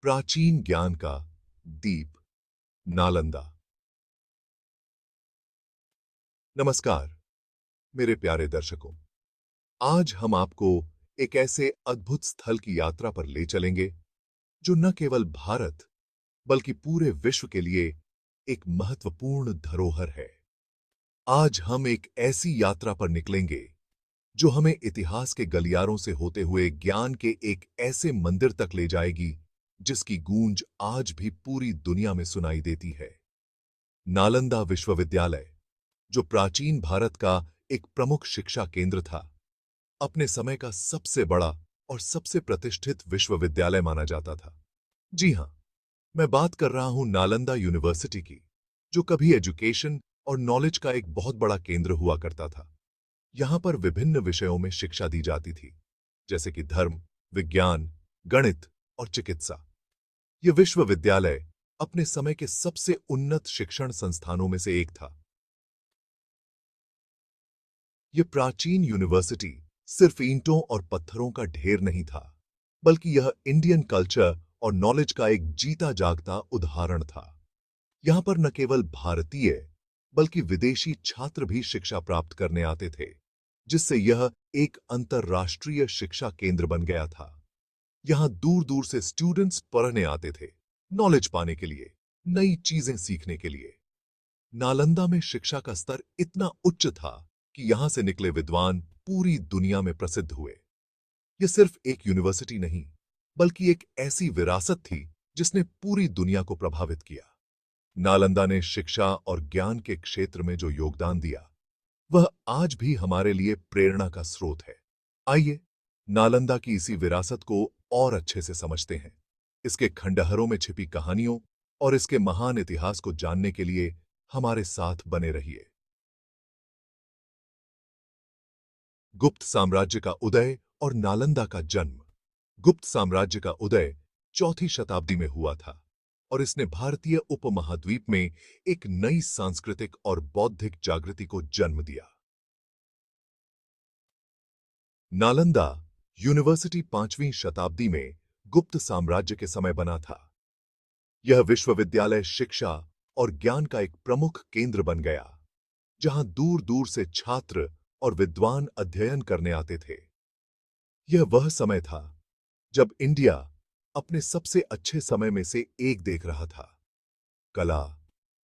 प्राचीन ज्ञान का दीप नालंदा। नमस्कार मेरे प्यारे दर्शकों। आज हम आपको एक ऐसे अद्भुत स्थल की यात्रा पर ले चलेंगे जो न केवल भारत बल्कि पूरे विश्व के लिए एक महत्वपूर्ण धरोहर है। आज हम एक ऐसी यात्रा पर निकलेंगे जो हमें इतिहास के गलियारों से होते हुए ज्ञान के एक ऐसे मंदिर तक ले जाएगी जिसकी गूंज आज भी पूरी दुनिया में सुनाई देती है। नालंदा विश्वविद्यालय, जो प्राचीन भारत का एक प्रमुख शिक्षा केंद्र था, अपने समय का सबसे बड़ा और सबसे प्रतिष्ठित विश्वविद्यालय माना जाता था। जी हां, मैं बात कर रहा हूं नालंदा यूनिवर्सिटी की, जो कभी एजुकेशन और नॉलेज का एक बहुत बड़ा केंद्र हुआ करता था। यहां पर विभिन्न विषयों में शिक्षा दी जाती थी, जैसे कि धर्म, विज्ञान, गणित और चिकित्सा। यह विश्वविद्यालय अपने समय के सबसे उन्नत शिक्षण संस्थानों में से एक था। यह प्राचीन यूनिवर्सिटी सिर्फ ईंटों और पत्थरों का ढेर नहीं था, बल्कि यह इंडियन कल्चर और नॉलेज का एक जीता जागता उदाहरण था। यहां पर न केवल भारतीय बल्कि विदेशी छात्र भी शिक्षा प्राप्त करने आते थे, जिससे यह एक अंतर्राष्ट्रीय शिक्षा केंद्र बन गया था। यहां दूर दूर से स्टूडेंट्स पढ़ने आते थे, नॉलेज पाने के लिए, नई चीजें सीखने के लिए। नालंदा में शिक्षा का स्तर इतना उच्च था कि यहां से निकले विद्वान पूरी दुनिया में प्रसिद्ध हुए। यह सिर्फ एक यूनिवर्सिटी नहीं, बल्कि एक ऐसी विरासत थी जिसने पूरी दुनिया को प्रभावित किया। नालंदा ने शिक्षा और ज्ञान के क्षेत्र में जो योगदान दिया, वह आज भी हमारे लिए प्रेरणा का स्रोत है। आइए नालंदा की इसी विरासत को और अच्छे से समझते हैं। इसके खंडहरों में छिपी कहानियों और इसके महान इतिहास को जानने के लिए हमारे साथ बने रहिए। गुप्त साम्राज्य का उदय और नालंदा का जन्म। गुप्त साम्राज्य का उदय 4वीं शताब्दी में हुआ था और इसने भारतीय उपमहाद्वीप में एक नई सांस्कृतिक और बौद्धिक जागृति को जन्म दिया। नालंदा यूनिवर्सिटी 5वीं शताब्दी में गुप्त साम्राज्य के समय बना था। यह विश्वविद्यालय शिक्षा और ज्ञान का एक प्रमुख केंद्र बन गया, जहां दूर दूर से छात्र और विद्वान अध्ययन करने आते थे। यह वह समय था जब इंडिया अपने सबसे अच्छे समय में से एक देख रहा था। कला,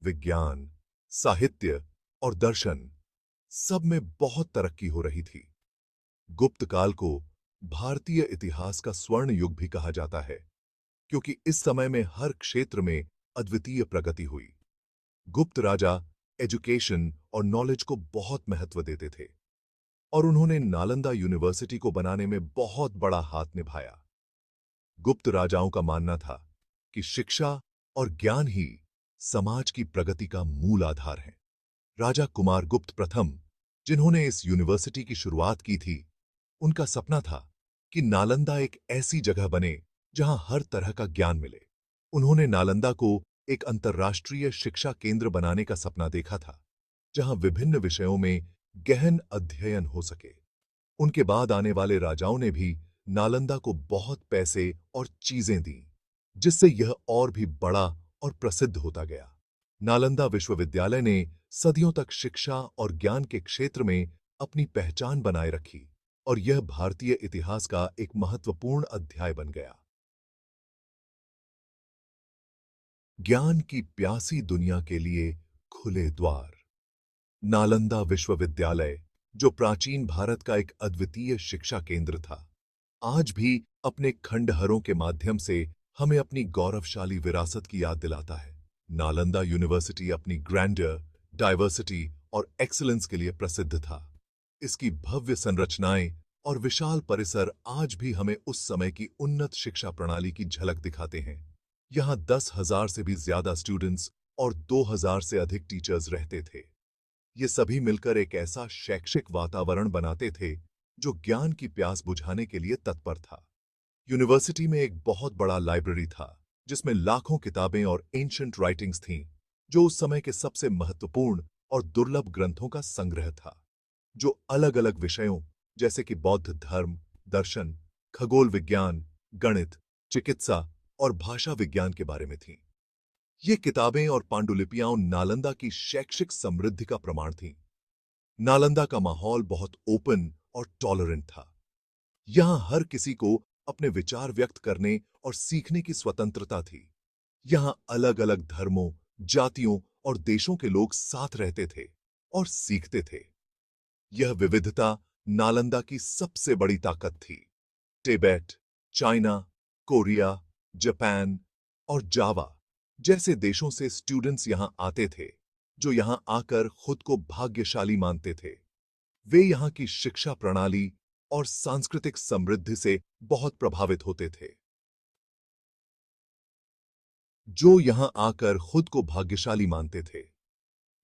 विज्ञान, साहित्य और दर्शन सब में बहुत तरक्की हो रही थी। गुप्त काल को भारतीय इतिहास का स्वर्ण युग भी कहा जाता है, क्योंकि इस समय में हर क्षेत्र में अद्वितीय प्रगति हुई। गुप्त राजा एजुकेशन और नॉलेज को बहुत महत्व देते थे और उन्होंने नालंदा यूनिवर्सिटी को बनाने में बहुत बड़ा हाथ निभाया। गुप्त राजाओं का मानना था कि शिक्षा और ज्ञान ही समाज की प्रगति का मूल आधार है। राजा कुमारगुप्त प्रथम, जिन्होंने इस यूनिवर्सिटी की शुरुआत की थी, उनका सपना था कि नालंदा एक ऐसी जगह बने जहां हर तरह का ज्ञान मिले। उन्होंने नालंदा को एक अंतर्राष्ट्रीय शिक्षा केंद्र बनाने का सपना देखा था, जहां विभिन्न विषयों में गहन अध्ययन हो सके। उनके बाद आने वाले राजाओं ने भी नालंदा को बहुत पैसे और चीजें दी, जिससे यह और भी बड़ा और प्रसिद्ध होता गया। नालंदा विश्वविद्यालय ने सदियों तक शिक्षा और ज्ञान के क्षेत्र में अपनी पहचान बनाए रखी और यह भारतीय इतिहास का एक महत्वपूर्ण अध्याय बन गया। ज्ञान की प्यासी दुनिया के लिए खुले द्वार। नालंदा विश्वविद्यालय, जो प्राचीन भारत का एक अद्वितीय शिक्षा केंद्र था, आज भी अपने खंडहरों के माध्यम से हमें अपनी गौरवशाली विरासत की याद दिलाता है। नालंदा यूनिवर्सिटी अपनी ग्रैंडर, डाइवर्सिटी और एक्सीलेंस के लिए प्रसिद्ध था। इसकी भव्य संरचनाएं और विशाल परिसर आज भी हमें उस समय की उन्नत शिक्षा प्रणाली की झलक दिखाते हैं। यहाँ 10,000 से भी ज्यादा स्टूडेंट्स और 2,000 से अधिक टीचर्स रहते थे। ये सभी मिलकर एक ऐसा शैक्षिक वातावरण बनाते थे जो ज्ञान की प्यास बुझाने के लिए तत्पर था। यूनिवर्सिटी में एक बहुत बड़ा लाइब्रेरी था, जिसमें लाखों किताबें और एंशंट राइटिंग्स थीं, जो उस समय के सबसे महत्वपूर्ण और दुर्लभ ग्रंथों का संग्रह था, जो अलग-अलग विषयों जैसे कि बौद्ध धर्म, दर्शन, खगोल विज्ञान, गणित, चिकित्सा और भाषा विज्ञान के बारे में थीं। ये किताबें और पांडुलिपियां नालंदा की शैक्षिक समृद्धि का प्रमाण थीं। नालंदा का माहौल बहुत ओपन और टॉलरेंट था। यहां हर किसी को अपने विचार व्यक्त करने और सीखने की स्वतंत्रता थी। यहां अलग-अलग धर्मों, जातियों और देशों के लोग साथ रहते थे और सीखते थे। यह विविधता नालंदा की सबसे बड़ी ताकत थी। तिब्बत, चाइना, कोरिया, जापान और जावा जैसे देशों से स्टूडेंट्स यहां आते थे, जो यहां आकर खुद को भाग्यशाली मानते थे। वे यहां की शिक्षा प्रणाली और सांस्कृतिक समृद्धि से बहुत प्रभावित होते थे। जो यहां आकर खुद को भाग्यशाली मानते थे।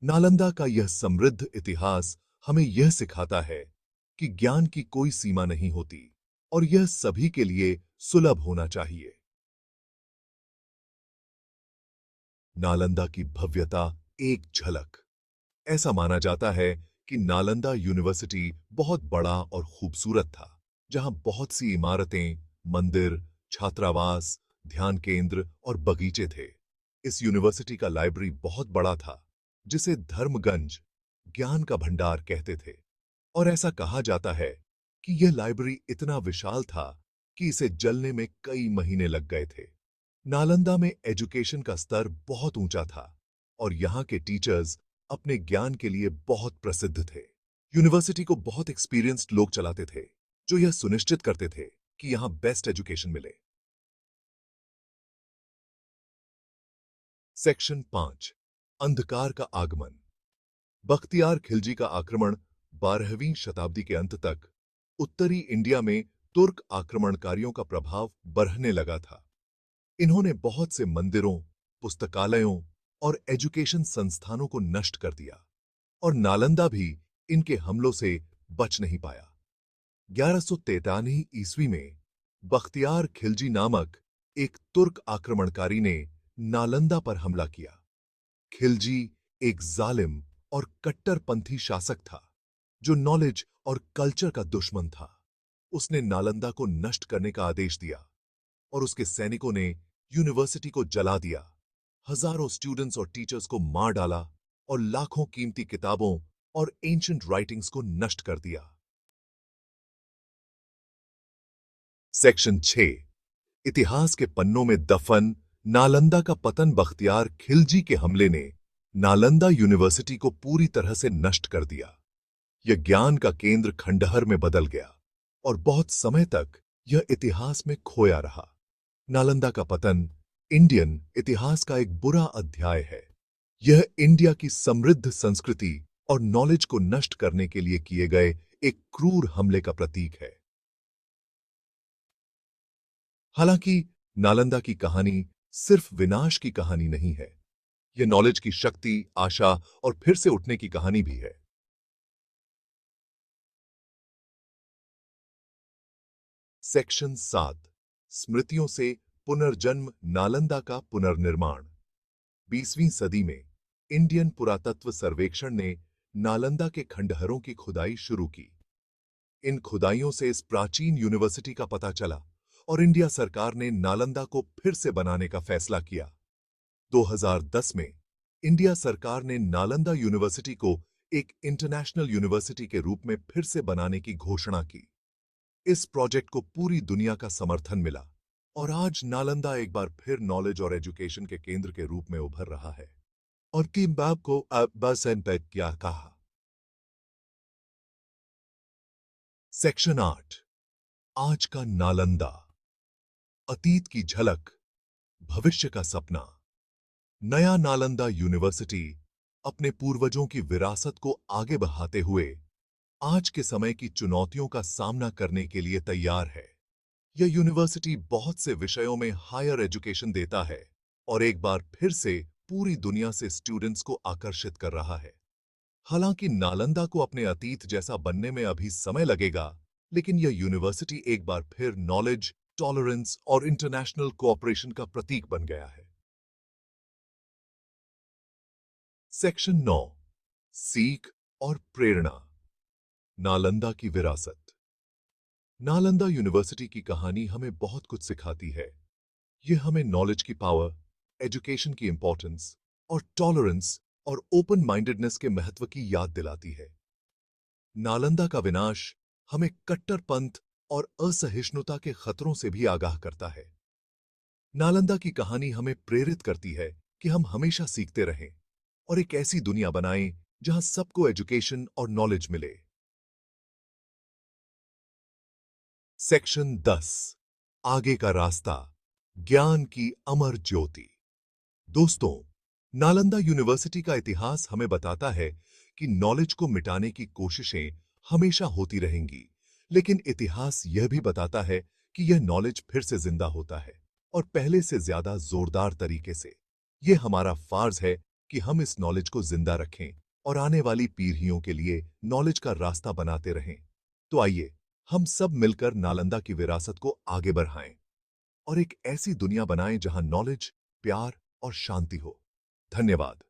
नालंदा का यह समृद्ध इतिहास हमें यह सिखाता है कि ज्ञान की कोई सीमा नहीं होती और यह सभी के लिए सुलभ होना चाहिए। नालंदा की भव्यता एक झलक। ऐसा माना जाता है कि नालंदा यूनिवर्सिटी बहुत बड़ा और खूबसूरत था, जहां बहुत सी इमारतें, मंदिर, छात्रावास, ध्यान केंद्र और बगीचे थे। इस यूनिवर्सिटी का लाइब्रेरी बहुत बड़ा था, जिसे धर्मगंज, ज्ञान का भंडार कहते थे। और ऐसा कहा जाता है कि यह लाइब्रेरी इतना विशाल था कि इसे जलने में कई महीने लग गए थे। नालंदा में एजुकेशन का स्तर बहुत ऊंचा था और यहाँ के टीचर्स अपने ज्ञान के लिए बहुत प्रसिद्ध थे। यूनिवर्सिटी को बहुत एक्सपीरियंस्ड लोग चलाते थे, जो यह सुनिश्चित करते थे कि यहाँ बेस्ट एजुकेशन मिले। सेक्शन 5, अंधकार का आगमन। बख्तियार खिलजी का आक्रमण 12वीं शताब्दी के अंत तक उत्तरी इंडिया में तुर्क आक्रमणकारियों का प्रभाव बढ़ने लगा था। इन्होंने बहुत से मंदिरों, पुस्तकालयों और एजुकेशन संस्थानों को नष्ट कर दिया और नालंदा भी इनके हमलों से बच नहीं पाया। 1143 ईस्वी में बख्तियार खिलजी नामक एक तुर्क आक्रमणकारी ने नालंदा पर हमला किया। खिलजी एक जालिम और कट्टरपंथी शासक था, जो नॉलेज और कल्चर का दुश्मन था। उसने नालंदा को नष्ट करने का आदेश दिया और उसके सैनिकों ने यूनिवर्सिटी को जला दिया। हजारों स्टूडेंट्स और टीचर्स को मार डाला और लाखों कीमती किताबों और एंशिएंट राइटिंग्स को नष्ट कर दिया। सेक्शन 6, इतिहास के पन्नों में दफन नालंदा का पतन। बख्तियार खिलजी के हमले ने नालंदा यूनिवर्सिटी को पूरी तरह से नष्ट कर दिया। यह ज्ञान का केंद्र खंडहर में बदल गया और बहुत समय तक यह इतिहास में खोया रहा। नालंदा का पतन इंडियन इतिहास का एक बुरा अध्याय है। यह इंडिया की समृद्ध संस्कृति और नॉलेज को नष्ट करने के लिए किए गए एक क्रूर हमले का प्रतीक है। हालांकि नालंदा की कहानी सिर्फ विनाश की कहानी नहीं है, यह नॉलेज की शक्ति, आशा और फिर से उठने की कहानी भी है। सेक्शन 7, स्मृतियों से पुनर्जन्म। नालंदा का पुनर्निर्माण। 20वीं सदी में इंडियन पुरातत्व सर्वेक्षण ने नालंदा के खंडहरों की खुदाई शुरू की। इन खुदाइयों से इस प्राचीन यूनिवर्सिटी का पता चला और इंडिया सरकार ने नालंदा को फिर से बनाने का फैसला किया। 2010 में इंडिया सरकार ने नालंदा यूनिवर्सिटी को एक इंटरनेशनल यूनिवर्सिटी के रूप में फिर से बनाने की घोषणा की। इस प्रोजेक्ट को पूरी दुनिया का समर्थन मिला और आज नालंदा एक बार फिर नॉलेज और एजुकेशन के केंद्र के रूप में उभर रहा है। और टीम बाब को अब बस क्या कहा। सेक्शन 8, आज का नालंदा। अतीत की झलक, भविष्य का सपना। नया नालंदा यूनिवर्सिटी अपने पूर्वजों की विरासत को आगे बढ़ाते हुए आज के समय की चुनौतियों का सामना करने के लिए तैयार है। यह यूनिवर्सिटी बहुत से विषयों में हायर एजुकेशन देता है और एक बार फिर से पूरी दुनिया से स्टूडेंट्स को आकर्षित कर रहा है। हालांकि नालंदा को अपने अतीत जैसा बनने में अभी समय लगेगा, लेकिन यह यूनिवर्सिटी एक बार फिर नॉलेज, टॉलरेंस और इंटरनेशनल कोऑपरेशन का प्रतीक बन गया है। सेक्शन 9, सीख और प्रेरणा। नालंदा की विरासत। नालंदा यूनिवर्सिटी की कहानी हमें बहुत कुछ सिखाती है। ये हमें नॉलेज की पावर, एजुकेशन की इंपॉर्टेंस और टॉलरेंस और ओपन माइंडेडनेस के महत्व की याद दिलाती है। नालंदा का विनाश हमें कट्टरपंथ और असहिष्णुता के खतरों से भी आगाह करता है। नालंदा की कहानी हमें प्रेरित करती है कि हम हमेशा सीखते रहें और एक ऐसी दुनिया बनाएं जहां सबको एजुकेशन और नॉलेज मिले। सेक्शन 10, आगे का रास्ता, ज्ञान की अमर ज्योति। दोस्तों, नालंदा यूनिवर्सिटी का इतिहास हमें बताता है कि नॉलेज को मिटाने की कोशिशें हमेशा होती रहेंगी, लेकिन इतिहास यह भी बताता है कि यह नॉलेज फिर से जिंदा होता है और पहले से ज्यादा जोरदार तरीके से। यह हमारा फर्ज है कि हम इस नॉलेज को जिंदा रखें और आने वाली पीढ़ियों के लिए नॉलेज का रास्ता बनाते रहें। तो आइए, हम सब मिलकर नालंदा की विरासत को आगे बढ़ाएं और एक ऐसी दुनिया बनाएं जहां नॉलेज, प्यार और शांति हो। धन्यवाद।